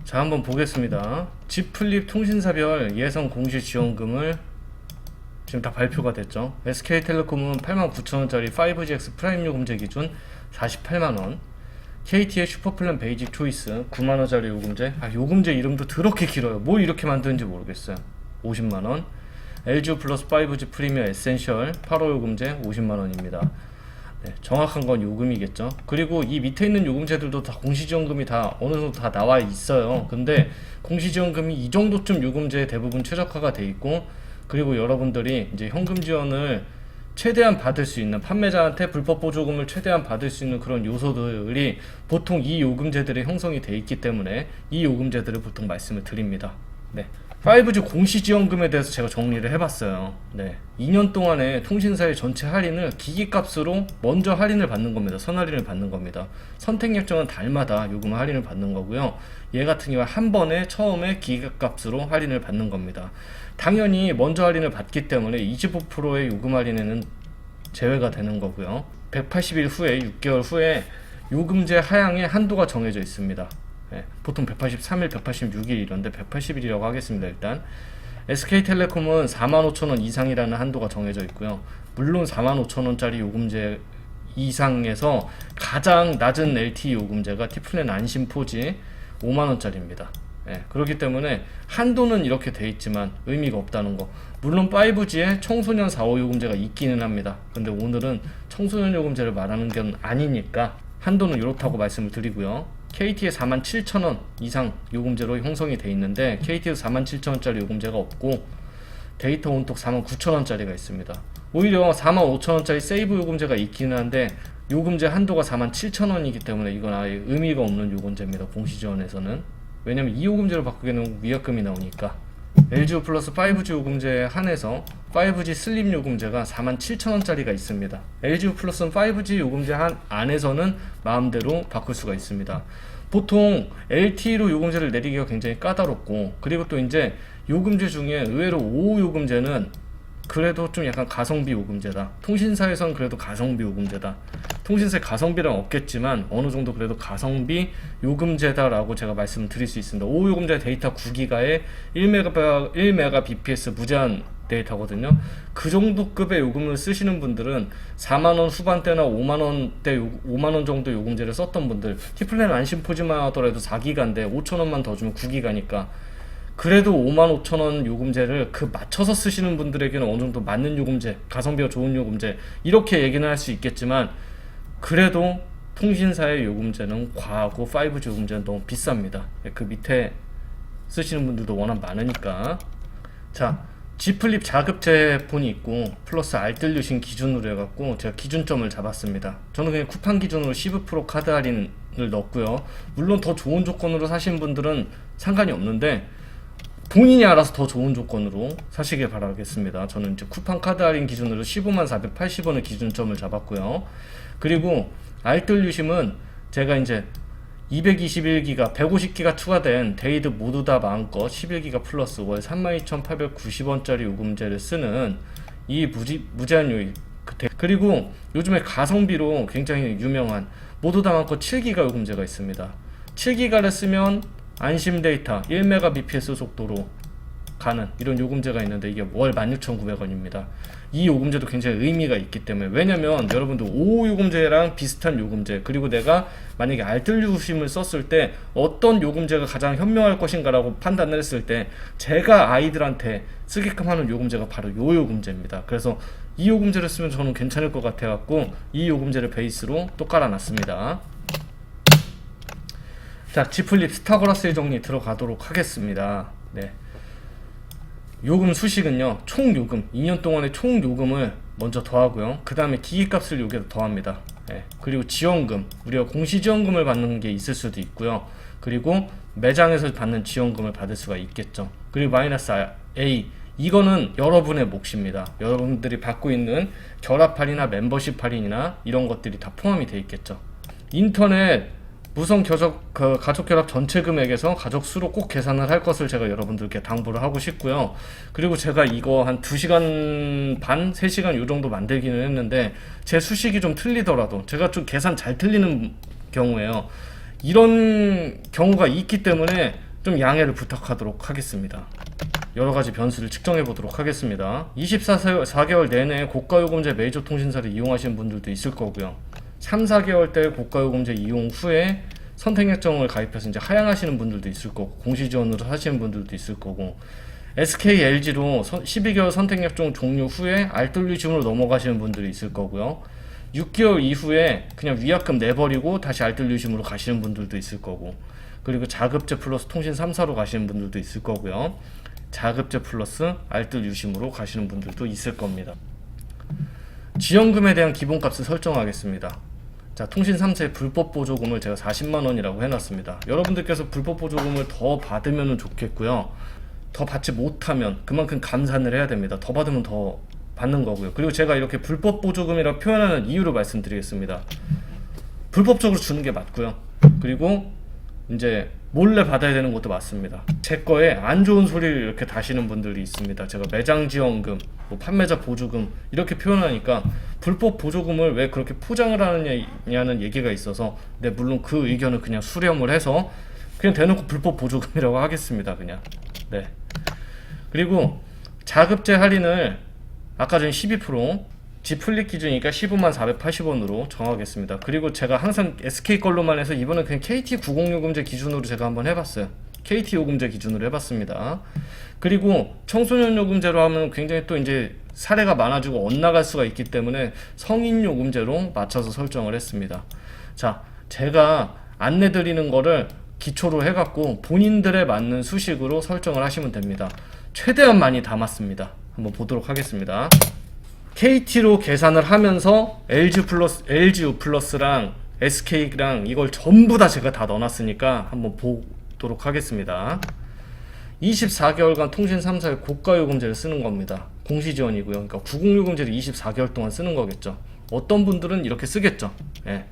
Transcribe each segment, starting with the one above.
자, 한번 보겠습니다. 지플립 통신사별 예선 공시지원금을 지금 다 발표가 됐죠. SK텔레콤은 89,000원짜리 5GX 프라임 요금제 기준 48만원, KT의 슈퍼플랜 베이직 초이스 9만원짜리 요금제, 요금제 이름도 더럽게 길어요. 뭘 이렇게 만드는지 모르겠어요. 50만원, LG 플러스 5G 프리미어 에센셜 8호 요금제 50만원입니다. 네, 정확한 건 요금이겠죠. 그리고 이 밑에 있는 요금제들도 다 공시지원금이 다 어느 정도 다 나와 있어요. 근데 공시지원금이 이 정도쯤 요금제에 대부분 최적화가 돼 있고, 그리고 여러분들이 이제 현금 지원을 최대한 받을 수 있는, 판매자한테 불법 보조금을 최대한 받을 수 있는 그런 요소들이 보통 이 요금제들이 형성이 돼 있기 때문에 이 요금제들을 보통 말씀을 드립니다. 네. 5G 공시지원금에 대해서 제가 정리를 해봤어요. 네. 2년 동안에 통신사의 전체 할인을 기기값으로 먼저 할인을 받는 겁니다. 선할인을 받는 겁니다. 선택약정은 달마다 요금 할인을 받는 거고요. 얘 같은 경우는 한 번에 처음에 기기값으로 할인을 받는 겁니다. 당연히 먼저 할인을 받기 때문에 25%의 요금 할인에는 제외가 되는 거고요. 180일 후에 6개월 후에 요금제 하향의 한도가 정해져 있습니다. 네, 보통 183일, 186일 이런데 180일이라고 하겠습니다. 일단 SK텔레콤은 45,000원 이상이라는 한도가 정해져 있고요. 물론 45,000원짜리 요금제 이상에서 가장 낮은 LTE 요금제가 T플랜 안심포지 5만원짜리입니다. 네, 그렇기 때문에 한도는 이렇게 돼 있지만 의미가 없다는 거. 물론 5G에 청소년 4호 요금제가 있기는 합니다. 근데 오늘은 청소년 요금제를 말하는 건 아니니까 한도는 이렇다고 말씀을 드리고요. KT에 47,000원 이상 요금제로 형성이 돼 있는데 KT에서 47,000원짜리 요금제가 없고 데이터 온톡 49,000원짜리가 있습니다. 오히려 45,000원짜리 세이브 요금제가 있기는 한데 요금제 한도가 47,000원이기 때문에 이건 아예 의미가 없는 요금제입니다. 공시지원에서는. 왜냐면 이 요금제를 바꾸게 되면 위약금이 나오니까. LG 플러스 5G 요금제에 한해서 5G 슬림 요금제가 47,000원짜리가 있습니다. LG 플러스는 5G 요금제 안에서는 마음대로 바꿀 수가 있습니다. 보통 LTE로 요금제를 내리기가 굉장히 까다롭고, 그리고 또 이제 요금제 중에 의외로 5호 요금제는 그래도 좀 약간 가성비 요금제다. 통신사에선 그래도 가성비 요금제다. 통신사에 가성비는 없겠지만 어느 정도 그래도 가성비 요금제다라고 제가 말씀을 드릴 수 있습니다. 5호 요금제 데이터 9기가에 1메가bps 무제한 데이터거든요. 그 정도 급의 요금을 쓰시는 분들은 4만원 후반대나 5만원 정도 요금제를 썼던 분들, T플랜 안심포지만 하더라도 4기가인데 5천원만 더 주면 9기가니까 그래도 55,000원 요금제를 맞춰서 쓰시는 분들에게는 어느 정도 맞는 요금제, 가성비가 좋은 요금제, 이렇게 얘기는 할 수 있겠지만 그래도 통신사의 요금제는 과하고 5G 요금제는 너무 비쌉니다. 그 밑에 쓰시는 분들도 워낙 많으니까. 자, G플립 자급제 폰이 있고 플러스 알뜰유신 기준으로 해갖고 제가 기준점을 잡았습니다. 저는 그냥 쿠팡 기준으로 15% 카드 할인을 넣었고요. 물론 더 좋은 조건으로 사시는 분들은 상관이 없는데 본인이 알아서 더 좋은 조건으로 사시길 바라겠습니다. 저는 이제 쿠팡 카드 할인 기준으로 154,480원의 기준점을 잡았고요. 그리고 알뜰유심은 제가 이제 221기가, 150기가 추가된 데이드 모두 다 마음껏 11기가 플러스 월 32,890원짜리 요금제를 쓰는 이 무제한 요일, 그리고 요즘에 가성비로 굉장히 유명한 모두 다 마음껏 7기가 요금제가 있습니다. 7기가를 쓰면 안심 데이터 1메가bps 속도로 가는 이런 요금제가 있는데 이게 월 16,900원입니다. 이 요금제도 굉장히 의미가 있기 때문에, 왜냐면 여러분들 5호 요금제랑 비슷한 요금제, 그리고 내가 만약에 알뜰유심을 썼을 때 어떤 요금제가 가장 현명할 것인가 라고 판단을 했을 때 제가 아이들한테 쓰게끔 하는 요금제가 바로 요 요금제입니다. 그래서 이 요금제를 쓰면 저는 괜찮을 것 같아 갖고 이 요금제를 베이스로 또 깔아놨습니다. 자, G플립 스타그라스 정리 들어가도록 하겠습니다. 네. 요금 수식은요, 총 요금, 2년 동안의 총 요금을 먼저 더하고요. 그 다음에 기기값을 여기다 더합니다. 네. 그리고 지원금, 우리가 공시지원금을 받는 게 있을 수도 있고요. 그리고 매장에서 받는 지원금을 받을 수가 있겠죠. 그리고 마이너스 A, 이거는 여러분의 몫입니다. 여러분들이 받고 있는 결합 할인이나 멤버십 할인이나 이런 것들이 다 포함이 되어 있겠죠. 인터넷 무선 가족 결합 전체 금액에서 가족 수로 꼭 계산을 할 것을 제가 여러분들께 당부를 하고 싶고요. 그리고 제가 이거 한 2시간 반, 3시간 요 정도 만들기는 했는데 제 수식이 좀 틀리더라도, 제가 좀 계산 잘 틀리는 경우에요. 이런 경우가 있기 때문에 좀 양해를 부탁하도록 하겠습니다. 여러가지 변수를 측정해 보도록 하겠습니다. 24개월 내내 고가요금제 메이저 통신사를 이용하시는 분들도 있을 거고요. 3, 4개월 때 고가요금제 이용 후에 선택약정을 가입해서 이제 하향하시는 분들도 있을 거고, 공시지원으로 하시는 분들도 있을 거고, SK, LG로 12개월 선택약정 종료 후에 알뜰리즘으로 넘어가시는 분들이 있을 거고요. 6개월 이후에 그냥 위약금 내버리고 다시 알뜰리즘으로 가시는 분들도 있을 거고, 그리고 자급제 플러스 통신 3사로 가시는 분들도 있을 거고요. 자급제 플러스 알뜰유심으로 가시는 분들도 있을 겁니다. 지원금에 대한 기본값을 설정하겠습니다. 자, 통신 3사의 불법 보조금을 제가 40만원이라고 해놨습니다. 여러분들께서 불법 보조금을 더 받으면 좋겠고요. 더 받지 못하면 그만큼 감산을 해야 됩니다. 더 받으면 더 받는 거고요. 그리고 제가 이렇게 불법 보조금이라고 표현하는 이유를 말씀드리겠습니다. 불법적으로 주는 게 맞고요. 그리고 이제 몰래 받아야 되는 것도 맞습니다. 제 거에 안 좋은 소리를 이렇게 다시는 분들이 있습니다. 제가 매장 지원금, 뭐 판매자 보조금 이렇게 표현하니까 불법 보조금을 왜 그렇게 포장을 하느냐는 얘기가 있어서, 네, 물론 그 의견을 그냥 수렴을 해서 그냥 대놓고 불법 보조금이라고 하겠습니다. 그냥. 네. 그리고 자급제 할인을 아까 전에 12%, 지플릿 기준이니까 15만 480원으로 정하겠습니다. 그리고 제가 항상 SK 걸로만 해서 이번에 그냥 KT 90요금제 기준으로 제가 한번 해봤어요. KT 요금제 기준으로 해봤습니다. 그리고 청소년 요금제로 하면 굉장히 또 이제 사례가 많아지고 엇나갈 수가 있기 때문에 성인 요금제로 맞춰서 설정을 했습니다. 자, 제가 안내 드리는 거를 기초로 해갖고 본인들에 맞는 수식으로 설정을 하시면 됩니다. 최대한 많이 담았습니다. 한번 보도록 하겠습니다. KT로 계산을 하면서 LGU 플러스랑 SK랑 이걸 전부 다 제가 다 넣어놨으니까 한번 보도록 하겠습니다. 24개월간 통신 3사의 고가요금제를 쓰는 겁니다. 공시지원이고요. 그러니까 90요금제를 24개월 동안 쓰는 거겠죠. 어떤 분들은 이렇게 쓰겠죠. 예.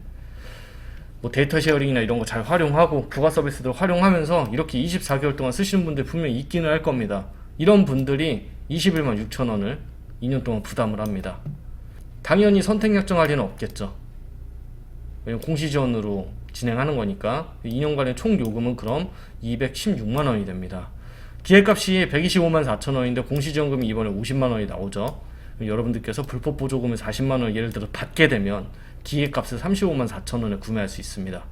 뭐 데이터 쉐어링이나 이런 거 잘 활용하고 부가 서비스들 활용하면서 이렇게 24개월 동안 쓰시는 분들 분명히 있기는 할 겁니다. 이런 분들이 21만 6천원을 2년 동안 부담을 합니다. 당연히 선택약정 할인은 없겠죠. 왜냐면 공시지원으로 진행하는 거니까 2년간의 총 요금은 그럼 216만원이 됩니다. 기획값이 125만 4천원인데 공시지원금이 이번에 50만원이 나오죠. 여러분들께서 불법 보조금을 40만원 예를 들어 받게 되면 기획값을 35만 4천원에 구매할 수 있습니다.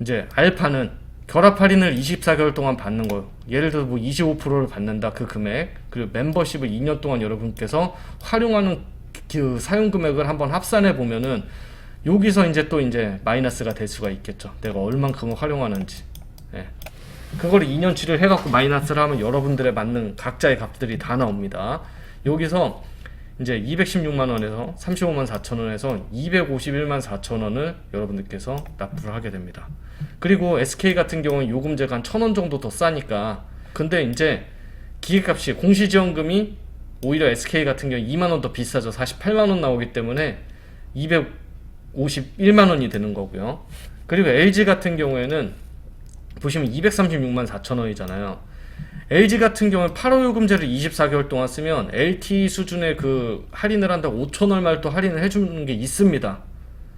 이제 알파는 결합 할인을 24개월 동안 받는 거, 예를 들어 뭐 25%를 받는다, 그 금액, 그리고 멤버십을 2년 동안 여러분께서 활용하는 그 사용 금액을 한번 합산해 보면은 여기서 이제 또 이제 마이너스가 될 수가 있겠죠. 내가 얼만큼을 활용하는지. 예. 그거를 2년치를 해갖고 마이너스를 하면 여러분들의 맞는 각자의 값들이 다 나옵니다. 여기서 이제 216만원에서 35만 4천원에서 251만 4천원을 여러분들께서 납부를 하게 됩니다. 그리고 SK 같은 경우는 요금제가 한 1,000원 정도 더 싸니까, 근데 이제 기계값이 공시지원금이 오히려 SK 같은 경우 2만원 더 비싸죠. 48만원 나오기 때문에 251만원이 되는 거고요. 그리고 LG 같은 경우에는 보시면 236만 4천원이잖아요. LG 같은 경우는 8호 요금제를 24개월 동안 쓰면 LTE 수준의 그 할인을 한다고 5천 얼마를 또 할인을 해주는 게 있습니다.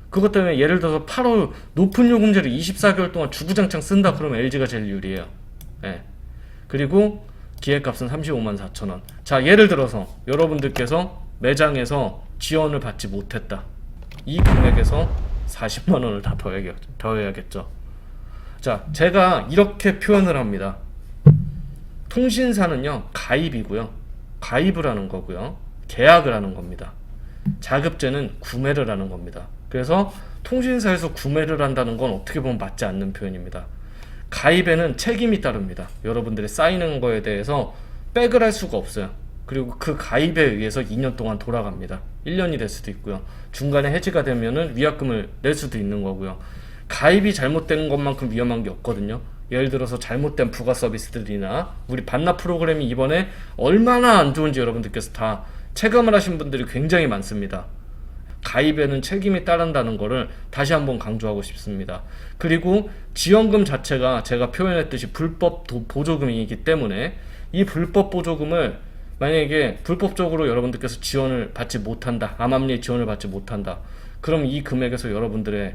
그것 때문에 예를 들어서 8호 높은 요금제를 24개월 동안 주구장창 쓴다 그러면 LG가 제일 유리해요. 예. 그리고 기획값은 35만 4천원. 자, 예를 들어서 여러분들께서 매장에서 지원을 받지 못했다. 이 금액에서 40만원을 다 더해야겠죠. 자, 제가 이렇게 표현을 합니다. 통신사는요, 가입이고요. 가입을 하는 거고요. 계약을 하는 겁니다. 자급제는 구매를 하는 겁니다. 그래서 통신사에서 구매를 한다는 건 어떻게 보면 맞지 않는 표현입니다. 가입에는 책임이 따릅니다. 여러분들이 쌓이는 거에 대해서 백을 할 수가 없어요. 그리고 그 가입에 의해서 2년 동안 돌아갑니다. 1년이 될 수도 있고요. 중간에 해지가 되면은 위약금을 낼 수도 있는 거고요. 가입이 잘못된 것만큼 위험한 게 없거든요. 예를 들어서 잘못된 부가 서비스들이나 우리 반납 프로그램이 이번에 얼마나 안 좋은지 여러분들께서 다 체감을 하신 분들이 굉장히 많습니다. 가입에는 책임이 따른다는 거를 다시 한번 강조하고 싶습니다. 그리고 지원금 자체가 제가 표현했듯이 불법 보조금이기 때문에 이 불법 보조금을 만약에 불법적으로 여러분들께서 지원을 받지 못한다, 암암리에 지원을 받지 못한다, 그럼 이 금액에서 여러분들의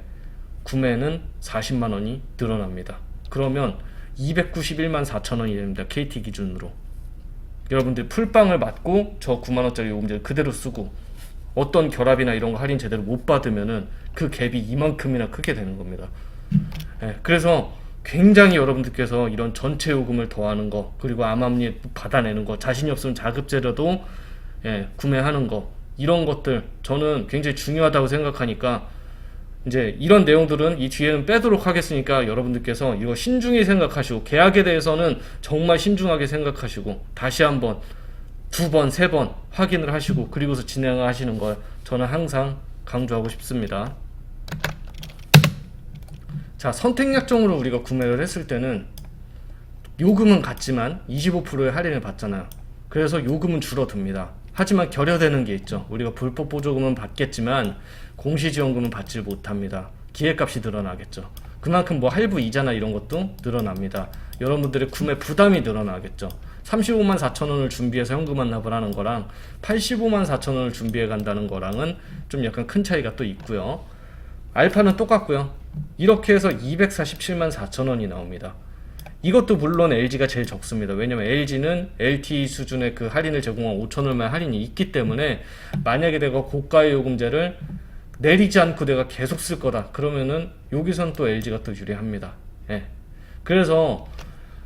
구매는 40만원이 늘어납니다. 그러면 291만 4천원이 됩니다. KT 기준으로. 여러분들 풀빵을 맞고 저 9만원짜리 요금제를 그대로 쓰고 어떤 결합이나 이런 거 할인 제대로 못 받으면은 그 갭이 이만큼이나 크게 되는 겁니다. 그래서 굉장히 여러분들께서 이런 전체 요금을 더하는 거, 그리고 암암리 받아내는 거, 자신이 없으면 자급제로도 구매하는 거, 이런 것들 저는 굉장히 중요하다고 생각하니까 이제 이런 내용들은 이 뒤에는 빼도록 하겠으니까 여러분들께서 이거 신중히 생각하시고, 계약에 대해서는 정말 신중하게 생각하시고 다시 한번 2번, 3번 확인을 하시고 그리고서 진행하시는 걸 저는 항상 강조하고 싶습니다. 자, 선택약정으로 우리가 구매를 했을 때는 요금은 같지만 25%의 할인을 받잖아요. 그래서 요금은 줄어듭니다. 하지만 결여되는 게 있죠. 우리가 불법 보조금은 받겠지만 공시지원금은 받지 못합니다. 기획값이 늘어나겠죠. 그만큼 뭐 할부 이자나 이런 것도 늘어납니다. 여러분들의 구매 부담이 늘어나겠죠. 35만 4천원을 준비해서 현금 환납을 하는 거랑 85만 4천원을 준비해 간다는 거랑은 좀 약간 큰 차이가 또 있고요. 알파는 똑같고요. 이렇게 해서 247만 4천원이 나옵니다. 이것도 물론 LG가 제일 적습니다. 왜냐면 LG는 LTE 수준의 그 할인을 제공한 5천원만 할인이 있기 때문에 만약에 내가 고가의 요금제를 내리지 않고 내가 계속 쓸 거다 그러면은 여기선 또 LG가 또 유리합니다. 그래서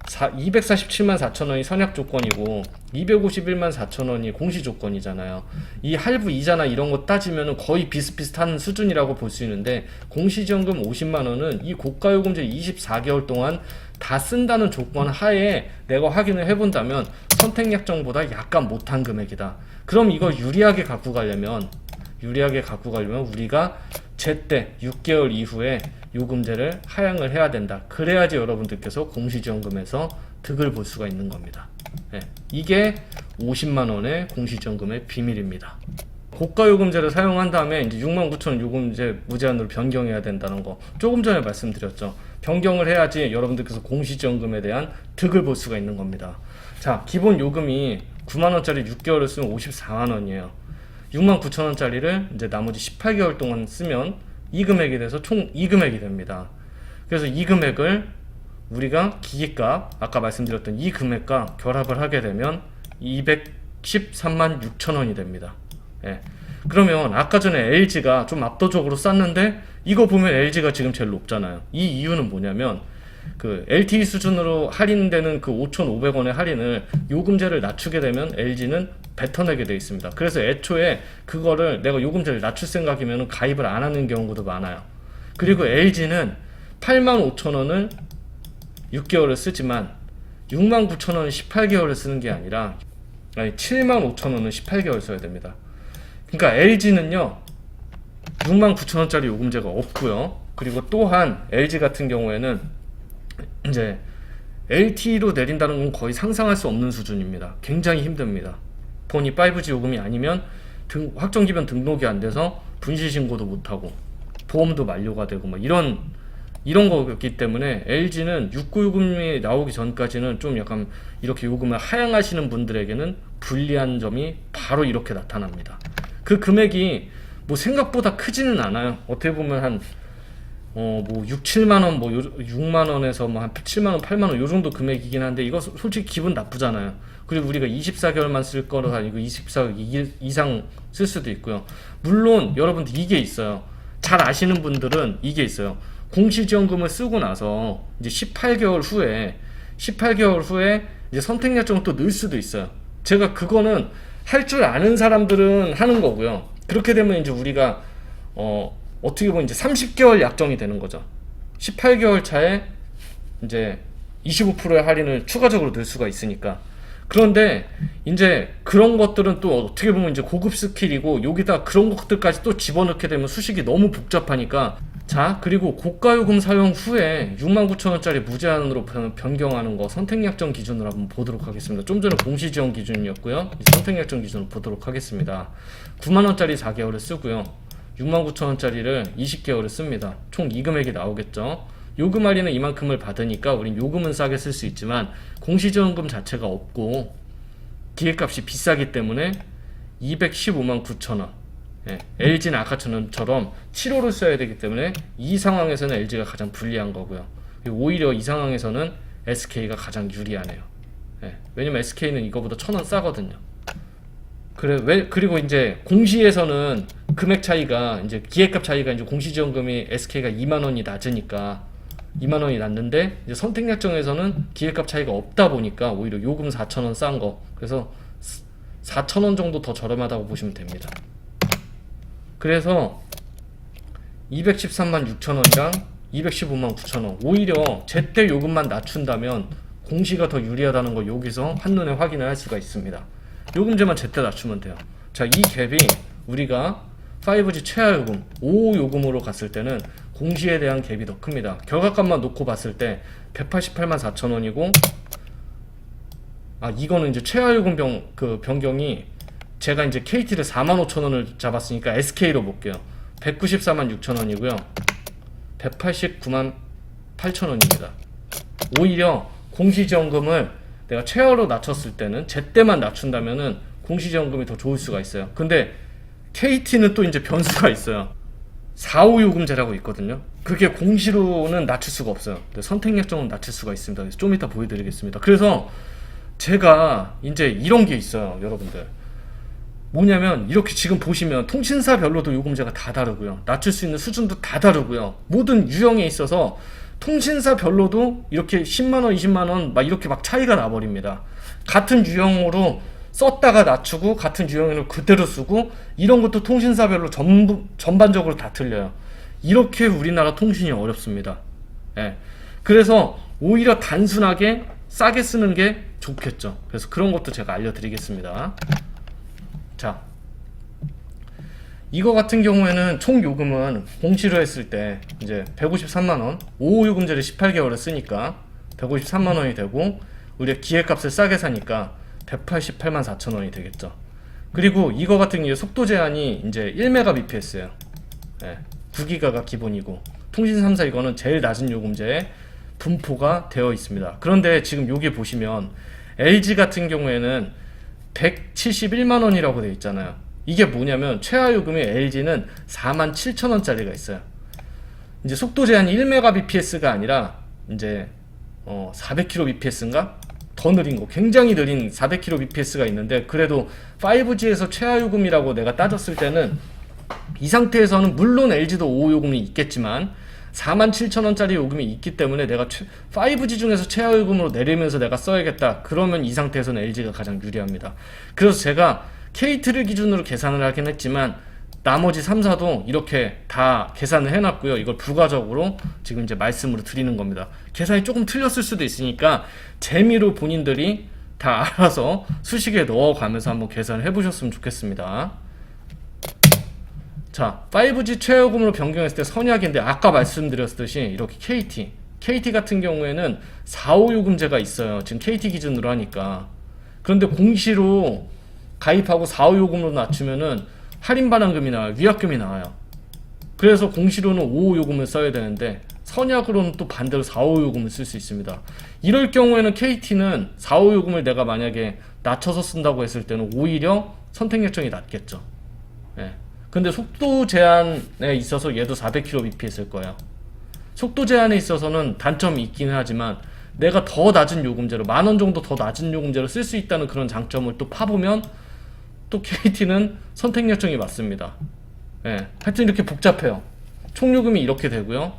247만 4천원이 선약 조건이고 251만 4천원이 공시 조건이잖아요. 이 할부 이자나 이런 거 따지면 거의 비슷비슷한 수준이라고 볼 수 있는데, 공시지원금 50만원은 이 고가요금제 24개월 동안 다 쓴다는 조건 하에 내가 확인을 해본다면 선택약정보다 약간 못한 금액이다. 그럼 이거 유리하게 갖고 가려면 우리가 제때 6개월 이후에 요금제를 하향을 해야 된다. 그래야지 여러분들께서 공시지원금에서 득을 볼 수가 있는 겁니다. 이게 50만원의 공시지원금의 비밀입니다. 고가요금제를 사용한 다음에 이제 69,000원 요금제 무제한으로 변경해야 된다는 거 조금 전에 말씀드렸죠. 변경을 해야지 여러분들께서 공시지원금에 대한 득을 볼 수가 있는 겁니다. 자, 기본 요금이 9만원짜리 6개월을 쓰면 54만원이에요. 69,000원짜리를 이제 나머지 18개월 동안 쓰면 이 금액이 돼서 총 이 금액이 됩니다. 그래서 이 금액을 우리가 기기값, 아까 말씀드렸던 이 금액과 결합을 하게 되면 213만 6천원이 됩니다. 그러면 아까 전에 LG가 좀 압도적으로 쌌는데 이거 보면 LG가 지금 제일 높잖아요. 이 이유는 뭐냐면 그 LTE 수준으로 할인되는 그 5,500원의 할인을 요금제를 낮추게 되면 LG는 뱉어내게 되어 있습니다. 그래서 애초에 그거를 내가 요금제를 낮출 생각이면 가입을 안 하는 경우도 많아요. 그리고 LG는 85,000원을 6개월을 쓰지만 69,000원을 18개월을 쓰는 게 아니라 75,000원을 18개월 써야 됩니다. 그러니까 LG는요 69,000원짜리 요금제가 없고요. 그리고 또한 LG 같은 경우에는 이제 LTE로 내린다는 건 거의 상상할 수 없는 수준입니다. 굉장히 힘듭니다. 폰이 5G 요금이 아니면 확정기변 등록이 안 돼서 분실신고도 못하고 보험도 만료가 되고 막 이런 거였기 때문에 LG는 69요금이 나오기 전까지는 좀 약간 이렇게 요금을 하향하시는 분들에게는 불리한 점이 바로 이렇게 나타납니다. 그 금액이 뭐 생각보다 크지는 않아요. 어떻게 보면 한 뭐 6, 7만원, 뭐 6만원에서 뭐 한 7만원, 8만원 요 정도 금액이긴 한데 이거 솔직히 기분 나쁘잖아요. 그리고 우리가 24개월만 쓸 거로 아니고 24개월 이상 쓸 수도 있고요. 물론 여러분들 이게 있어요. 잘 아시는 분들은 이게 있어요. 공시지원금을 쓰고 나서 이제 18개월 후에 이제 선택약정을 또 넣을 수도 있어요. 제가 그거는 할 줄 아는 사람들은 하는 거고요. 그렇게 되면 이제 우리가 어떻게 보면 이제 30개월 약정이 되는 거죠. 18개월 차에 이제 25%의 할인을 추가적으로 넣을 수가 있으니까. 그런데 이제 그런 것들은 또 어떻게 보면 이제 고급 스킬이고 여기다 그런 것들까지 또 집어넣게 되면 수식이 너무 복잡하니까. 자, 그리고 고가요금 사용 후에 69,000원짜리 무제한으로 변경하는 거 선택약정 기준으로 한번 보도록 하겠습니다. 좀 전에 공시지원 기준이었고요. 선택약정 기준으로 보도록 하겠습니다. 9만원짜리 4개월을 쓰고요. 69,000원짜리를 20개월을 씁니다. 총 이 금액이 나오겠죠. 요금 할인은 이만큼을 받으니까 우린 요금은 싸게 쓸 수 있지만 공시지원금 자체가 없고 기획값이 비싸기 때문에 215만 9천원. LG는 아까처럼 7호를 써야 되기 때문에 이 상황에서는 LG가 가장 불리한 거고요. 오히려 이 상황에서는 SK가 가장 유리하네요. 예, 왜냐면 SK는 이거보다 1,000원 싸거든요. 그리고 이제 공시에서는 금액 차이가, 이제 기획값 차이가, 이제 공시지원금이 SK가 2만원이 낮으니까 2만원이 낮는데, 이제 선택약정에서는 기획값 차이가 없다 보니까 오히려 요금 4,000원 싼 거, 그래서 4,000원 정도 더 저렴하다고 보시면 됩니다. 그래서 213만 6천원이랑 215만 9천원, 오히려 제때 요금만 낮춘다면 공시가 더 유리하다는 걸 여기서 한눈에 확인을 할 수가 있습니다. 요금제만 제때 낮추면 돼요. 자, 이 갭이 우리가 5G 최하 요금, 5호 요금으로 갔을 때는 공시에 대한 갭이 더 큽니다. 결과값만 놓고 봤을 때 188만 4천원이고, 이거는 이제 최하 요금 변경이, 제가 이제 KT를 4만 5천원을 잡았으니까 SK로 볼게요. 194만 6천원이고요. 189만 8천원입니다. 오히려 공시지원금을 내가 최하로 낮췄을 때는, 제때만 낮춘다면은 공시지원금이 더 좋을 수가 있어요. 근데 KT는 또 이제 변수가 있어요. 4호 요금제라고 있거든요. 그게 공시로는 낮출 수가 없어요. 근데 선택약정은 낮출 수가 있습니다. 그래서 좀 이따 보여드리겠습니다. 그래서 제가 이제 이런 게 있어요, 여러분들. 뭐냐면, 이렇게 지금 보시면 통신사별로도 요금제가 다 다르고요, 낮출 수 있는 수준도 다 다르고요, 모든 유형에 있어서 통신사별로도 이렇게 10만원, 20만원 막 이렇게 막 차이가 나버립니다. 같은 유형으로 썼다가 낮추고, 같은 유형으로 그대로 쓰고, 이런 것도 통신사별로 전반적으로 다 틀려요. 이렇게 우리나라 통신이 어렵습니다. 예. 그래서 오히려 단순하게 싸게 쓰는 게 좋겠죠. 그래서 그런 것도 제가 알려드리겠습니다. 자, 이거 같은 경우에는 총 요금은 공시로 했을 때 이제 153만원, 5호 요금제를 18개월을 쓰니까 153만원이 되고, 우리가 기획값을 싸게 사니까 188만 4천원이 되겠죠. 그리고 이거 같은 경우에 속도 제한이 이제 1Mbps예요. 예, 9기가가 기본이고, 통신 3사 이거는 제일 낮은 요금제에 분포가 되어 있습니다. 그런데 지금 여기 보시면 LG 같은 경우에는 171만원이라고 되어 있잖아요. 이게 뭐냐면, 최하 요금이 LG는 47,000원짜리가 있어요. 이제 속도 제한이 1Mbps가 아니라 이제 400kbps인가? 더 느린 거, 굉장히 느린 400kbps가 있는데, 그래도 5G에서 최하 요금이라고 내가 따졌을 때는, 이 상태에서는 물론 LG도 5호 요금이 있겠지만 47,000원짜리 요금이 있기 때문에 내가 5G 중에서 최하 요금으로 내리면서 내가 써야겠다, 그러면 이 상태에서는 LG가 가장 유리합니다. 그래서 제가 KT를 기준으로 계산을 하긴 했지만 나머지 3사도 이렇게 다 계산을 해놨고요. 이걸 부가적으로 지금 이제 말씀으로 드리는 겁니다. 계산이 조금 틀렸을 수도 있으니까 재미로 본인들이 다 알아서 수식에 넣어가면서 한번 계산을 해보셨으면 좋겠습니다. 자, 5G 최저요금으로 변경했을 때 선약인데, 아까 말씀드렸듯이 이렇게 KT 같은 경우에는 4호 요금제가 있어요. 지금 KT 기준으로 하니까. 그런데 공시로 가입하고 4호 요금으로 낮추면은 할인 반환금이 나와요. 위약금이 나와요. 그래서 공시로는 5호 요금을 써야 되는데, 선약으로는 또 반대로 4호 요금을 쓸 수 있습니다. 이럴 경우에는 KT는 4호 요금을 내가 만약에 낮춰서 쓴다고 했을 때는 오히려 선택약정이 낮겠죠. 예. 근데 속도 제한에 있어서 얘도 400kbps일 거예요. 속도 제한에 있어서는 단점이 있기는 하지만, 내가 더 낮은 요금제로, 10,000원 정도 더 낮은 요금제로 쓸 수 있다는 그런 장점을 또 파보면 또 KT는 선택약정이 맞습니다. 예. 하여튼 이렇게 복잡해요. 총 요금이 이렇게 되고요,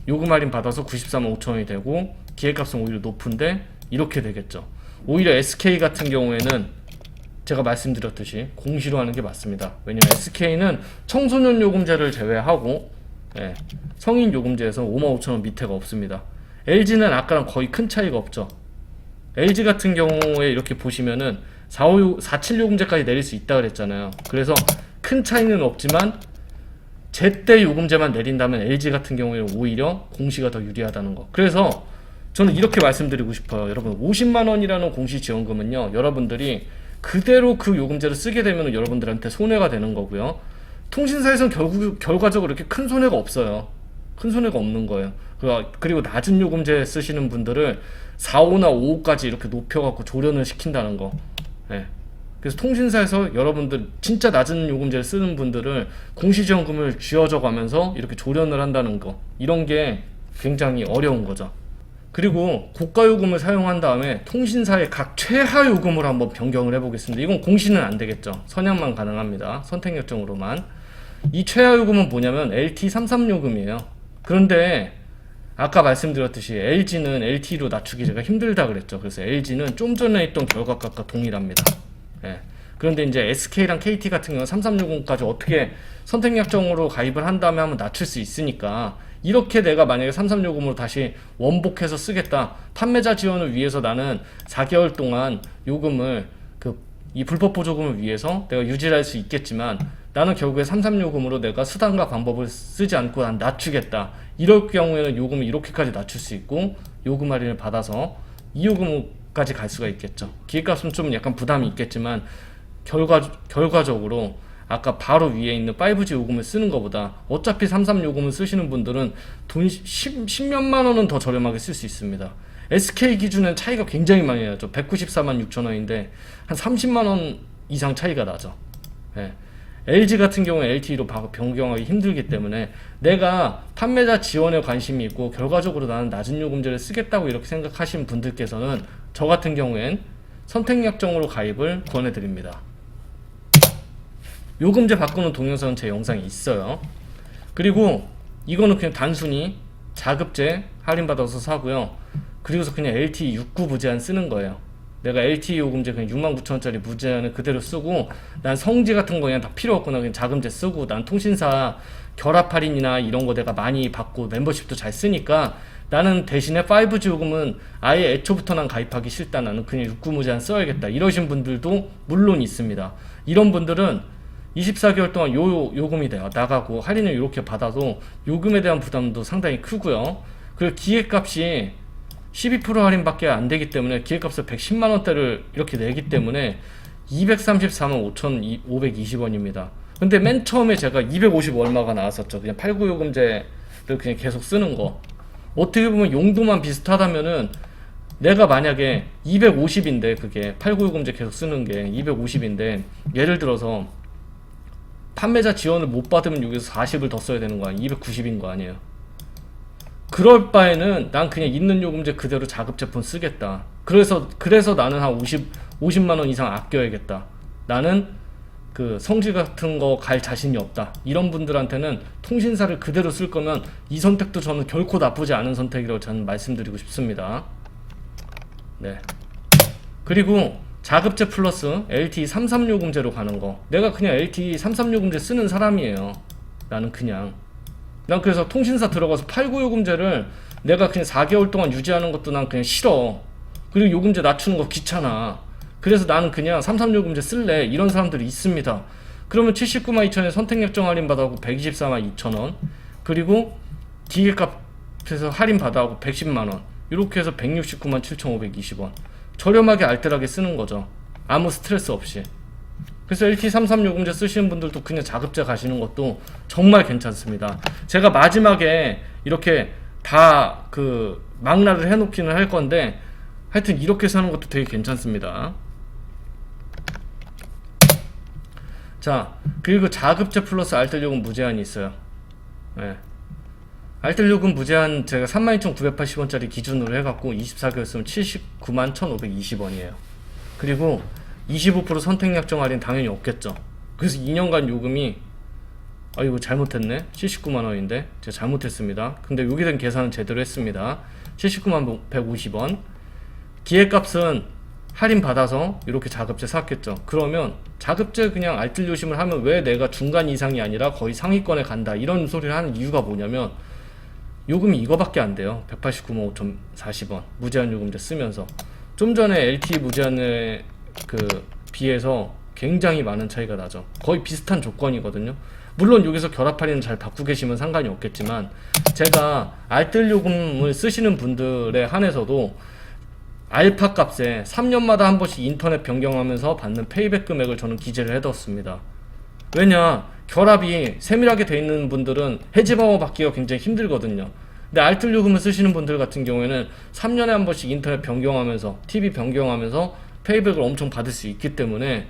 요금 할인 받아서 94만 5천원이 되고, 기획값은 오히려 높은데 이렇게 되겠죠. 오히려 SK 같은 경우에는 제가 말씀드렸듯이 공시로 하는 게 맞습니다. 왜냐면 SK는 청소년 요금제를 제외하고, 예, 성인 요금제에서 55,000원 밑에가 없습니다. LG는 아까랑 거의 큰 차이가 없죠. LG 같은 경우에 이렇게 보시면은 47 요금제까지 내릴 수 있다 그랬잖아요. 그래서 큰 차이는 없지만 제때 요금제만 내린다면 LG 같은 경우에는 오히려 공시가 더 유리하다는 거. 그래서 저는 이렇게 말씀드리고 싶어요. 여러분, 50만원이라는 공시 지원금은요, 여러분들이 그대로 그 요금제를 쓰게 되면 여러분들한테 손해가 되는 거고요, 통신사에서는 결과적으로 이렇게 큰 손해가 없어요. 큰 손해가 없는 거예요. 그리고 낮은 요금제 쓰시는 분들을 4호나 5호까지 이렇게 높여갖고 조련을 시킨다는 거. 예. 그래서 통신사에서 여러분들 진짜 낮은 요금제를 쓰는 분들을 공시지원금을 쥐어져 가면서 이렇게 조련을 한다는 거, 이런 게 굉장히 어려운 거죠. 그리고 고가 요금을 사용한 다음에 통신사의 각 최하 요금을 한번 변경을 해보겠습니다. 이건 공시는 안 되겠죠. 선약만 가능합니다. 선택 약정으로만. 이 최하 요금은 뭐냐면 LT33 요금이에요. 그런데 아까 말씀드렸듯이 LG는 LTE로 낮추기 제가 힘들다 그랬죠. 그래서 LG는 좀 전에 있던 결과값과 동일합니다. 예. 그런데 이제 SK랑 KT 같은 경우는 3360까지 어떻게 선택 약정으로 가입을 한 다음에 한번 낮출 수 있으니까, 이렇게 내가 만약에 33요금으로 다시 원복해서 쓰겠다, 판매자 지원을 위해서 나는 4개월 동안 요금을 이 불법 보조금을 위해서 내가 유지할 수 있겠지만, 나는 결국에 33요금으로 내가 수단과 방법을 쓰지 않고 난 낮추겠다, 이럴 경우에는 요금을 이렇게까지 낮출 수 있고, 요금 할인을 받아서 이 요금까지 갈 수가 있겠죠. 기획값은 좀 약간 부담이 있겠지만 결과적으로 아까 바로 위에 있는 5G 요금을 쓰는 것보다, 어차피 33 요금을 쓰시는 분들은 돈 10몇만 원은 더 저렴하게 쓸 수 있습니다. SK 기준엔 차이가 굉장히 많이 나죠. 194만 6천 원인데 한 30만 원 이상 차이가 나죠. 예. LG 같은 경우에 LTE로 변경하기 힘들기 때문에, 내가 판매자 지원에 관심이 있고 결과적으로 나는 낮은 요금제를 쓰겠다고 이렇게 생각하시는 분들께서는 저 같은 경우엔 선택약정으로 가입을 권해드립니다. 요금제 바꾸는 동영상은 제 영상에 있어요. 그리고 이거는 그냥 단순히 자급제 할인받아서 사고요. 그리고서 그냥 LTE 69 무제한 쓰는 거예요. 내가 LTE 요금제 그냥 69,000원짜리 무제한을 그대로 쓰고, 난 성지 같은 거 그냥 다 필요 없구나, 그냥 자금제 쓰고, 난 통신사 결합 할인이나 이런 거 내가 많이 받고 멤버십도 잘 쓰니까 나는 대신에 5G 요금은 아예 애초부터 난 가입하기 싫다, 나는 그냥 69 무제한 써야겠다, 이러신 분들도 물론 있습니다. 이런 분들은 24개월 동안 요금이 나가고 할인을 이렇게 받아도 요금에 대한 부담도 상당히 크고요. 그리고 기획값이 12% 할인밖에 안 되기 때문에 기획값을 110만원대를 이렇게 내기 때문에 234만 5,520원입니다. 근데 맨 처음에 제가 250 얼마가 나왔었죠. 그냥 89 요금제를 그냥 계속 쓰는 거. 어떻게 보면 용도만 비슷하다면은, 내가 만약에 250인데 그게 89 요금제 계속 쓰는 게 250인데, 예를 들어서 판매자 지원을 못 받으면 여기서 40을 더 써야 되는 거 아니에요? 290인 거 아니에요? 그럴 바에는 난 그냥 있는 요금제 그대로 자급 제품 쓰겠다. 그래서 나는 한 50만원 이상 아껴야겠다. 나는 그 성질 같은 거 갈 자신이 없다. 이런 분들한테는 통신사를 그대로 쓸 거면 이 선택도 저는 결코 나쁘지 않은 선택이라고 저는 말씀드리고 싶습니다. 네. 그리고 자급제 플러스 LTE 33 요금제로 가는 거. 내가 그냥 LTE 33 요금제 쓰는 사람이에요. 난 그래서 통신사 들어가서 89 요금제를 내가 그냥 4개월 동안 유지하는 것도 난 그냥 싫어. 그리고 요금제 낮추는 거 귀찮아. 그래서 나는 그냥 33 요금제 쓸래. 이런 사람들이 있습니다. 그러면 79만 2천원에 선택약정 할인 받아갖고 124만 2천원, 그리고 기계값에서 할인 받아갖고 110만원, 이렇게 해서 169만 7,520원. 저렴하게 알뜰하게 쓰는 거죠. 아무 스트레스 없이. 그래서 LT33 요금제 쓰시는 분들도 그냥 자급제 가시는 것도 정말 괜찮습니다. 제가 마지막에 이렇게 다 망라를 해놓기는 할 건데, 하여튼 이렇게 사는 것도 되게 괜찮습니다. 자, 그리고 자급제 플러스 알뜰요금 무제한이 있어요. 네. 알뜰요금 무제한 제가 32,980원짜리 기준으로 해갖고 24개월 쓰면 79만 1,520원이에요. 그리고 25% 선택약정 할인 당연히 없겠죠. 그래서 2년간 요금이, 이거 잘못했네. 79만원인데 제가 잘못했습니다. 근데 여기 된 계산은 제대로 했습니다. 79만 150원. 기획값은 할인 받아서 이렇게 자급제 샀겠죠. 그러면 자급제 그냥 알뜰 요심을 하면 왜 내가 중간 이상이 아니라 거의 상위권에 간다, 이런 소리를 하는 이유가 뭐냐면, 요금이 이거밖에 안 돼요. 189만 5,040원 무제한 요금제 쓰면서. 좀 전에 LTE 무제한에 비해서 굉장히 많은 차이가 나죠. 거의 비슷한 조건이거든요. 물론 여기서 결합 할인을 잘 받고 계시면 상관이 없겠지만, 제가 알뜰 요금을 쓰시는 분들에 한해서도 알파 값에 3년마다 한 번씩 인터넷 변경하면서 받는 페이백 금액을 저는 기재를 해뒀습니다. 왜냐, 결합이 세밀하게 돼 있는 분들은 해지 방어 받기가 굉장히 힘들거든요. 근데 알뜰 요금을 쓰시는 분들 같은 경우에는 3년에 한 번씩 인터넷 변경하면서, TV 변경하면서 페이백을 엄청 받을 수 있기 때문에,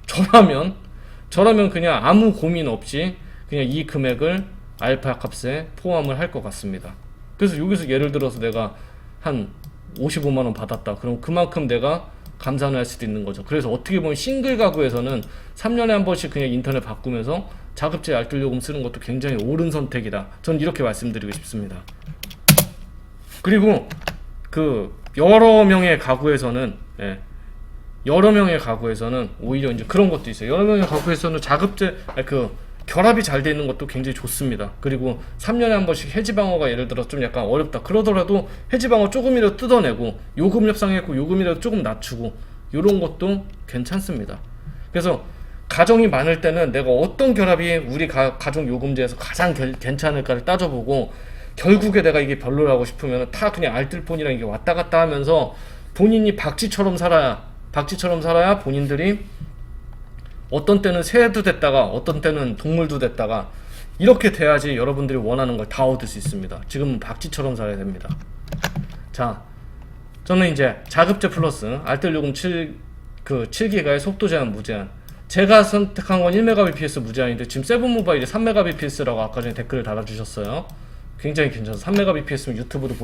저라면 그냥 아무 고민 없이 그냥 이 금액을 알파 값에 포함을 할 것 같습니다. 그래서 여기서 예를 들어서 내가 한 55만원 받았다. 그럼 그만큼 내가 감산을 할 수도 있는 거죠. 그래서 어떻게 보면 싱글 가구에서는 3년에 한 번씩 그냥 인터넷 바꾸면서 자급제 알뜰요금 쓰는 것도 굉장히 옳은 선택이다. 전 이렇게 말씀드리고 싶습니다. 그리고 그 여러 명의 가구에서는 오히려 이제 그런 것도 있어요. 여러 명의 가구에서는 자급제 결합이 잘 돼 있는 것도 굉장히 좋습니다. 그리고 3년에 한 번씩 해지방어가 예를 들어 좀 약간 어렵다 그러더라도 해지방어 조금이라도 뜯어내고 요금 협상했고 요금이라도 조금 낮추고 요런 것도 괜찮습니다. 그래서 가정이 많을 때는 내가 어떤 결합이 우리 가족 요금제에서 가장 괜찮을까를 따져보고 결국에 내가 이게 별로라고 싶으면 다 그냥 알뜰폰이랑 이게 왔다 갔다 하면서 본인이 박쥐처럼 살아야 본인들이 어떤 때는 새도 됐다가 어떤 때는 동물도 됐다가 이렇게 돼야지 여러분들이 원하는 걸 다 얻을 수 있습니다. 지금은 박쥐처럼 살아야 됩니다. 자, 저는 이제 자급제 플러스 알뜰요금 7기가의 속도 제한 무제한, 제가 선택한 건 1Mbps 무제한인데 지금 세븐모바일이 3Mbps라고 아까 전에 댓글을 달아주셨어요. 굉장히 괜찮아서 3Mbps면 유튜브도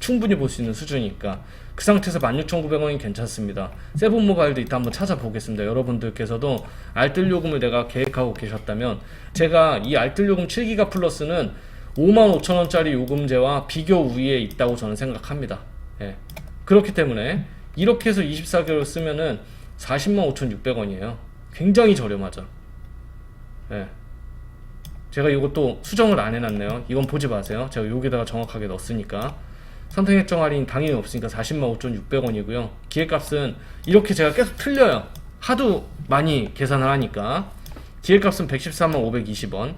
충분히 볼 수 있는 수준이니까 그 상태에서 16,900원이 괜찮습니다. 세븐모바일도 이따 한번 찾아보겠습니다. 여러분들께서도 알뜰요금을 내가 계획하고 계셨다면 제가 이 알뜰요금 7기가 플러스는 55,000원짜리 요금제와 비교 우위에 있다고 저는 생각합니다. 그렇기 때문에 이렇게 해서 24개월 쓰면은 405,600원이에요. 굉장히 저렴하죠. 제가 이것도 수정을 안 해놨네요. 이건 보지 마세요. 제가 여기다가 정확하게 넣었으니까. 선택액정 할인 당연히 없으니까 405,600원이고요. 기획값은 이렇게 제가 계속 틀려요. 하도 많이 계산을 하니까. 기획값은 114,520원.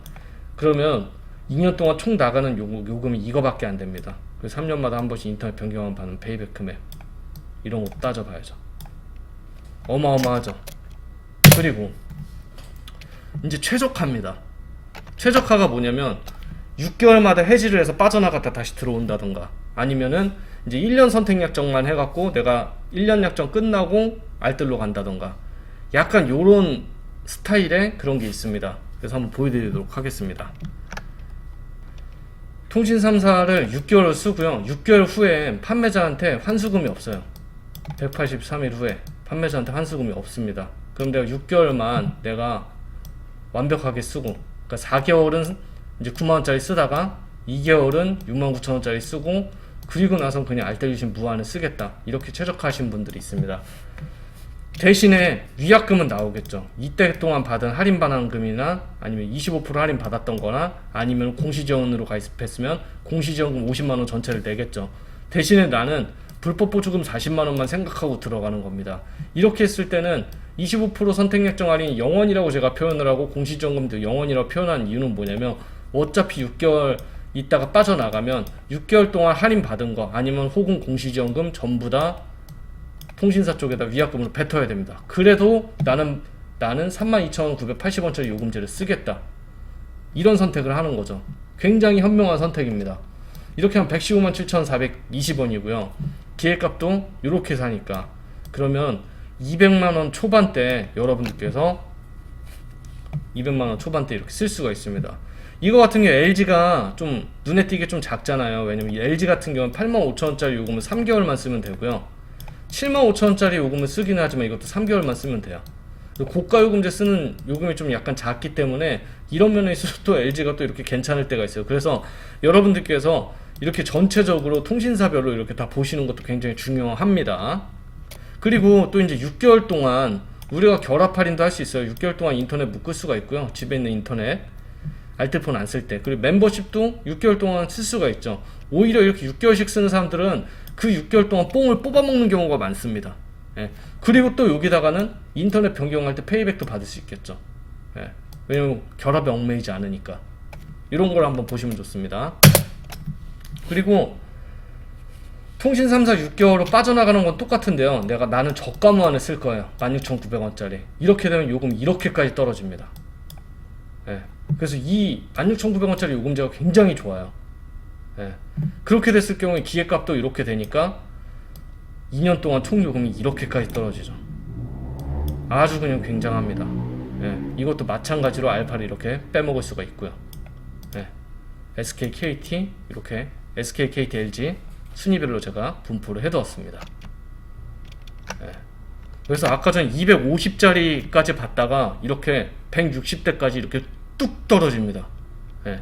그러면 2년 동안 총 나가는 요금이 이거밖에 안 됩니다. 그래서 3년마다 한 번씩 인터넷 변경만 받는 페이백 금액. 이런 거 따져봐야죠. 어마어마하죠. 그리고 이제 최저가입니다. 최저가가 뭐냐면 6개월마다 해지를 해서 빠져나갔다 다시 들어온다던가 아니면은 이제 1년 선택 약정만 해갖고 내가 1년 약정 끝나고 알뜰로 간다던가 약간 요런 스타일의 그런 게 있습니다. 그래서 한번 보여드리도록 하겠습니다. 통신 3사를 6개월 쓰고요. 6개월 후에 판매자한테 환수금이 없어요. 183일 후에 판매자한테 환수금이 없습니다. 그럼 내가 6개월만 내가 완벽하게 쓰고, 그러니까 4개월은 이제 9만원짜리 쓰다가 2개월은 69,000원짜리 쓰고, 그리고 나서 그냥 알뜰유심 무한을 쓰겠다, 이렇게 최적화하신 분들이 있습니다. 대신에 위약금은 나오겠죠. 이때 동안 받은 할인 반환금이나 아니면 25% 할인 받았던 거나 아니면 공시지원으로 가입했으면 공시지원금 50만원 전체를 내겠죠. 대신에 나는 불법 보조금 40만원만 생각하고 들어가는 겁니다. 이렇게 했을 때는 25% 선택약정 할인이 0원이라고 제가 표현을 하고 공시지원금도 0원이라고 표현한 이유는 뭐냐면 어차피 6개월 있다가 빠져나가면 6개월 동안 할인 받은 거 아니면 혹은 공시지원금 전부 다 통신사 쪽에다 위약금으로 뱉어야 됩니다. 그래도 나는 32,980원짜리 요금제를 쓰겠다, 이런 선택을 하는 거죠. 굉장히 현명한 선택입니다. 이렇게 하면 115,7,420원이고요 기획값도 이렇게 사니까 그러면 200만원 초반대 여러분들께서 200만원 초반대 이렇게 쓸 수가 있습니다. 이거 같은 경우 LG가 좀 눈에 띄게 좀 작잖아요. 왜냐면 LG 같은 경우는 85,000원짜리 요금을 3개월만 쓰면 되고요 75,000원짜리 요금을 쓰기는 하지만 이것도 3개월만 쓰면 돼요. 고가 요금제 쓰는 요금이 좀 약간 작기 때문에 이런 면에 있어서 또 LG가 또 이렇게 괜찮을 때가 있어요. 그래서 여러분들께서 이렇게 전체적으로 통신사별로 이렇게 다 보시는 것도 굉장히 중요합니다. 그리고 또 이제 6개월 동안 우리가 결합 할인도 할 수 있어요. 6개월 동안 인터넷 묶을 수가 있고요. 집에 있는 인터넷 알뜰폰 안 쓸 때. 그리고 멤버십도 6개월 동안 쓸 수가 있죠. 오히려 이렇게 6개월씩 쓰는 사람들은 그 6개월 동안 뽕을 뽑아먹는 경우가 많습니다. 그리고 또 여기다가는 인터넷 변경할 때 페이백도 받을 수 있겠죠. 왜냐면 결합에 얽매이지 않으니까. 이런 걸 한번 보시면 좋습니다. 그리고 통신 3사 6개월로 빠져나가는 건 똑같은데요. 나는 저가 무한을 쓸 거예요. 16,900원짜리. 이렇게 되면 요금 이렇게까지 떨어집니다. 그래서 이 16,900원짜리 요금제가 굉장히 좋아요. 그렇게 됐을 경우에 기획값도 이렇게 되니까 2년 동안 총 요금이 이렇게까지 떨어지죠. 아주 그냥 굉장합니다. 이것도 마찬가지로 알파를 이렇게 빼먹을 수가 있고요. SK, KT 이렇게 SK, KT, LG 순위별로 제가 분포를 해두었습니다. 예. 그래서 아까 전 250짜리까지 봤다가 이렇게 160대까지 이렇게 뚝 떨어집니다. 예.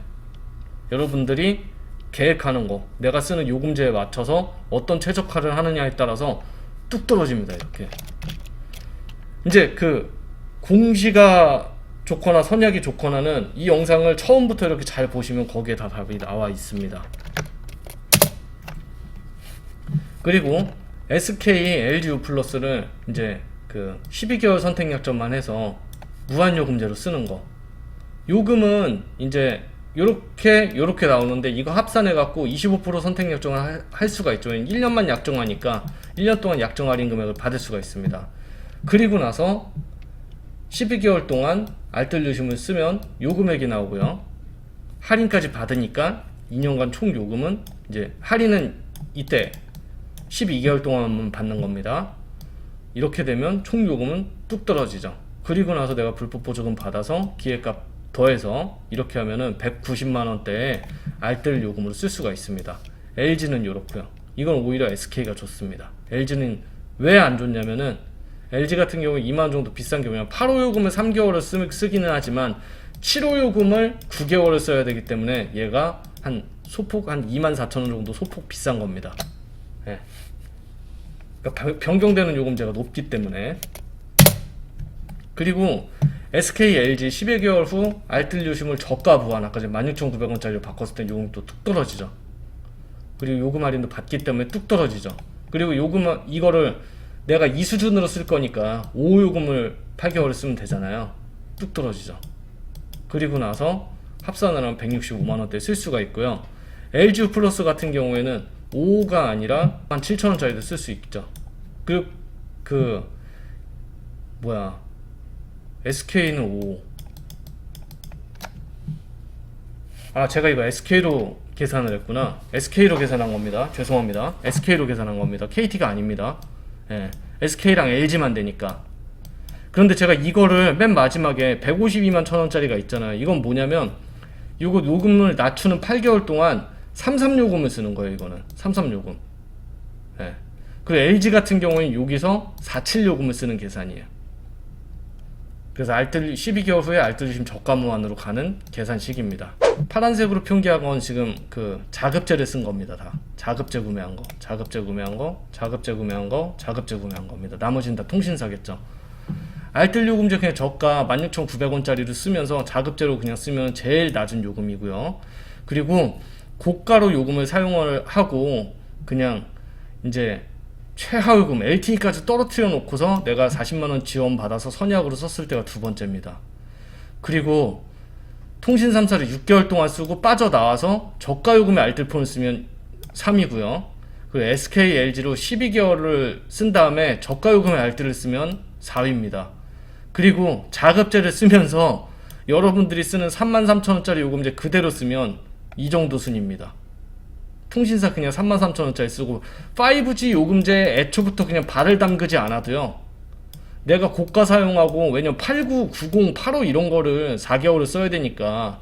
여러분들이 계획하는 거, 내가 쓰는 요금제에 맞춰서 어떤 최적화를 하느냐에 따라서 뚝 떨어집니다. 이렇게. 이제 그 공시가 좋거나 선약이 좋거나는 이 영상을 처음부터 이렇게 잘 보시면 거기에 다 답이 나와 있습니다. 그리고 SK LGU 플러스를 이제 그 12개월 선택 약정만 해서 무한 요금제로 쓰는 거. 요금은 이제 요렇게 나오는데 이거 합산해 갖고 25% 선택 약정을 할 수가 있죠. 1년만 약정하니까 1년 동안 약정 할인 금액을 받을 수가 있습니다. 그리고 나서 12개월 동안 알뜰 요금을 쓰면 요금액이 나오고요. 할인까지 받으니까 2년간 총 요금은 이제 할인은 이때 12개월 동안만 받는 겁니다. 이렇게 되면 총 요금은 뚝 떨어지죠. 그리고 나서 내가 불법 보조금 받아서 기획값 더해서 이렇게 하면은 190만원대에 알뜰 요금으로 쓸 수가 있습니다. LG는 이렇고요. 이건 오히려 SK가 좋습니다. LG는 왜 안 좋냐면은 LG 같은 경우에 2만원 정도 비싼 경우에 8호 요금을 3개월을 쓰기는 하지만 7호 요금을 9개월을 써야 되기 때문에 얘가 소폭 한 24,000원 정도 소폭 비싼 겁니다. 예. 그러니까 변경되는 요금제가 높기 때문에. 그리고 SK, LG 11개월 후 알뜰 요금을 저가 부한 아까 16,900원짜리로 바꿨을 때 요금이 또 뚝 떨어지죠. 그리고 요금 할인도 받기 때문에 뚝 떨어지죠. 그리고 이거를 내가 이 수준으로 쓸 거니까 5호 요금을 8개월을 쓰면 되잖아요. 뚝 떨어지죠. 그리고 나서 합산을 하면 165만원대 쓸 수가 있고요. LG 플러스 같은 경우에는 5호가 아니라 한 7,000원짜리도 쓸 수 있죠. SK는 5호. 제가 이거 SK로 계산을 했구나. SK로 계산한 겁니다. 죄송합니다. SK로 계산한 겁니다. KT가 아닙니다. 예. SK랑 LG만 되니까. 그런데 제가 이거를 맨 마지막에 152만 1,000원짜리가 있잖아요. 이건 뭐냐면 이거 요금을 낮추는 8개월 동안 33요금을 쓰는 거예요. 이거는 33요금. 예. 그리고 LG 같은 경우에는 여기서 47요금을 쓰는 계산이에요. 그래서 12개월 후에 알뜰 요금 저가 무한으로 가는 계산식입니다. 파란색으로 표기한 건 지금 그 자급제를 쓴 겁니다. 다 자급제 구매한 거, 자급제 구매한 거, 자급제 구매한 거, 자급제 구매한 겁니다. 나머지는 다 통신사겠죠. 알뜰 요금제 그냥 저가 16,900원짜리를 쓰면서 자급제로 그냥 쓰면 제일 낮은 요금이고요. 그리고 고가로 요금을 사용을 하고 그냥 이제 최하요금 LTE까지 떨어뜨려 놓고서 내가 40만원 지원 받아서 선약으로 썼을 때가 두 번째입니다. 그리고 통신 3사를 6개월 동안 쓰고 빠져나와서 저가 요금의 알뜰폰을 쓰면 3위고요. 그리고 SK, LG로 12개월을 쓴 다음에 저가 요금의 알뜰을 쓰면 4위입니다. 그리고 자급제를 쓰면서 여러분들이 쓰는 33,000원짜리 요금제 그대로 쓰면 이 정도 순입니다. 통신사 그냥 33,000원짜리 쓰고 5G 요금제에 애초부터 그냥 발을 담그지 않아도요. 내가 고가 사용하고 왜냐면 89, 90, 85 이런 거를 4개월을 써야 되니까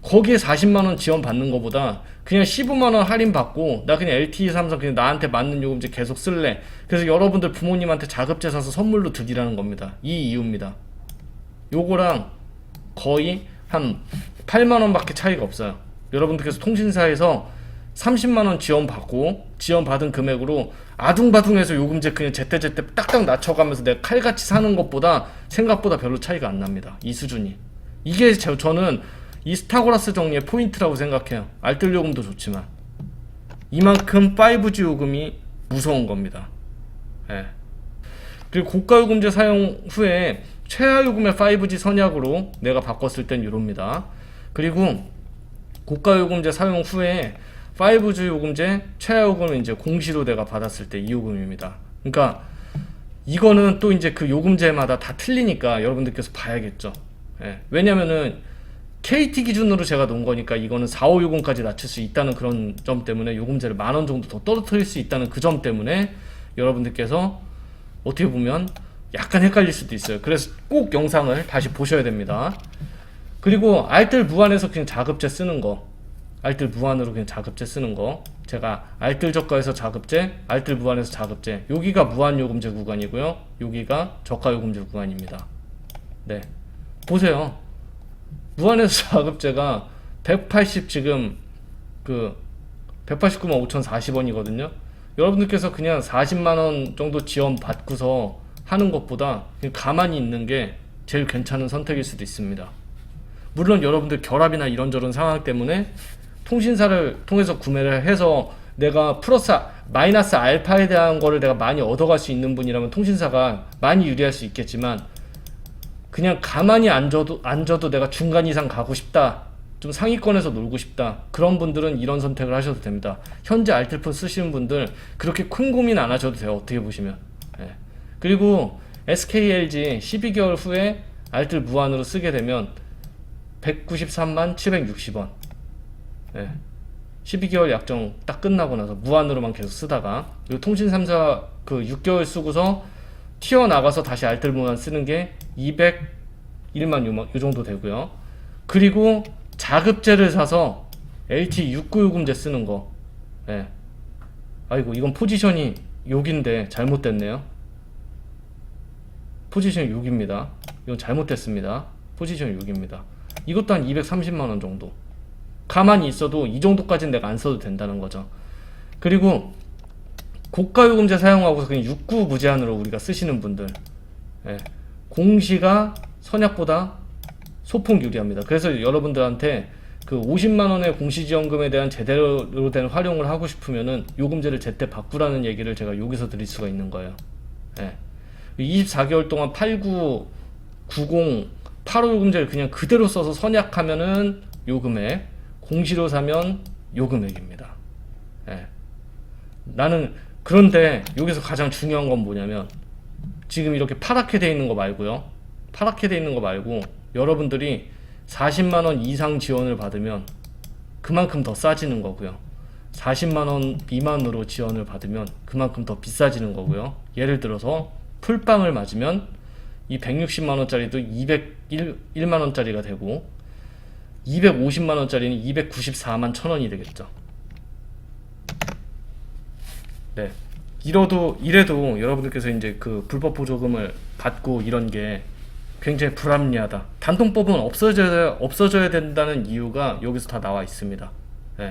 거기에 40만원 지원 받는 거보다 그냥 15만원 할인 받고 나 그냥 LTE 삼성 그냥 나한테 맞는 요금제 계속 쓸래. 그래서 여러분들 부모님한테 자급제 사서 선물로 드리라는 겁니다. 이 이유입니다. 요거랑 거의 한 8만원 밖에 차이가 없어요. 여러분들께서 통신사에서 30만원 지원받은 금액으로 아둥바둥해서 요금제 그냥 제때제때 딱딱 낮춰가면서 내가 칼같이 사는 것보다 생각보다 별로 차이가 안 납니다. 이 수준이. 이게 저는 이 스타고라스 정리의 포인트라고 생각해요. 알뜰 요금도 좋지만 이만큼 5G 요금이 무서운 겁니다. 예. 그리고 고가 요금제 사용 후에 최하 요금의 5G 선약으로 내가 바꿨을 땐 이럽니다. 그리고 고가 요금제 사용 후에 5G 요금제 최하 요금은 이제 공시로 내가 받았을 때 이 요금입니다. 그러니까 이거는 또 이제 그 요금제마다 다 틀리니까 여러분들께서 봐야겠죠. 예. 왜냐면은 KT 기준으로 제가 놓은 거니까 이거는 4호 요금까지 낮출 수 있다는 그런 점 때문에 요금제를 10,000원 정도 더 떨어뜨릴 수 있다는 그 점 때문에 여러분들께서 어떻게 보면 약간 헷갈릴 수도 있어요. 그래서 꼭 영상을 다시 보셔야 됩니다. 그리고 알뜰 무한에서 그냥 자급제 쓰는 거 알뜰 무한으로 그냥 자급제 쓰는 거. 제가 알뜰 저가에서 자급제, 알뜰 무한에서 자급제. 여기가 무한 요금제 구간이고요. 여기가 저가 요금제 구간입니다. 네. 보세요. 무한에서 자급제가 180 지금 그 189만 5,040원이거든요. 여러분들께서 그냥 40만원 정도 지원 받고서 하는 것보다 그냥 가만히 있는 게 제일 괜찮은 선택일 수도 있습니다. 물론 여러분들 결합이나 이런저런 상황 때문에 통신사를 통해서 구매를 해서 내가 플러스 마이너스 알파에 대한 거를 내가 많이 얻어갈 수 있는 분이라면 통신사가 많이 유리할 수 있겠지만, 그냥 가만히 앉아도 내가 중간 이상 가고 싶다, 좀 상위권에서 놀고 싶다, 그런 분들은 이런 선택을 하셔도 됩니다. 현재 알뜰폰 쓰시는 분들 그렇게 큰 고민 안 하셔도 돼요, 어떻게 보시면. 예. 그리고 SKLG 12개월 후에 알뜰 무한으로 쓰게 되면 193만 760원. 예. 12개월 약정 딱 끝나고 나서 무한으로만 계속 쓰다가 요 통신 3사 그 6개월 쓰고서 튀어나가서 다시 알뜰 무한 쓰는 게 201만 요 정도 되고요. 그리고 자급제를 사서 LTE 69요금제 쓰는 거. 예. 아이고, 이건 포지션이 여기인데 잘못됐네요. 포지션이 여기입니다. 이건 잘못됐습니다. 포지션이 여기입니다. 이것도 한 230만원 정도. 가만히 있어도 이 정도까지는 내가 안 써도 된다는 거죠. 그리고 고가 요금제 사용하고서 그냥 69 무제한으로 우리가 쓰시는 분들, 예, 공시가 선약보다 소폭 유리합니다. 그래서 여러분들한테 그 50만원의 공시지원금에 대한 제대로 된 활용을 하고 싶으면은 요금제를 제때 바꾸라는 얘기를 제가 여기서 드릴 수가 있는 거예요. 예. 24개월 동안 89, 90, 85 요금제를 그냥 그대로 써서 선약하면은 요 금액, 공시로 사면 요 금액입니다. 예. 나는 그런데 여기서 가장 중요한 건 뭐냐면, 지금 이렇게 파랗게 돼 있는 거 말고요, 파랗게 돼 있는 거 말고 여러분들이 40만원 이상 지원을 받으면 그만큼 더 싸지는 거고요, 40만원 미만으로 지원을 받으면 그만큼 더 비싸지는 거고요. 예를 들어서 풀빵을 맞으면 이 160만원짜리도 201만원짜리가 되고 250만원짜리는 294만 1,000원이 되겠죠. 네. 이래도 여러분들께서 이제 그 불법 보조금을 받고 이런 게 굉장히 불합리하다, 단통법은 없어져야 된다는 이유가 여기서 다 나와 있습니다.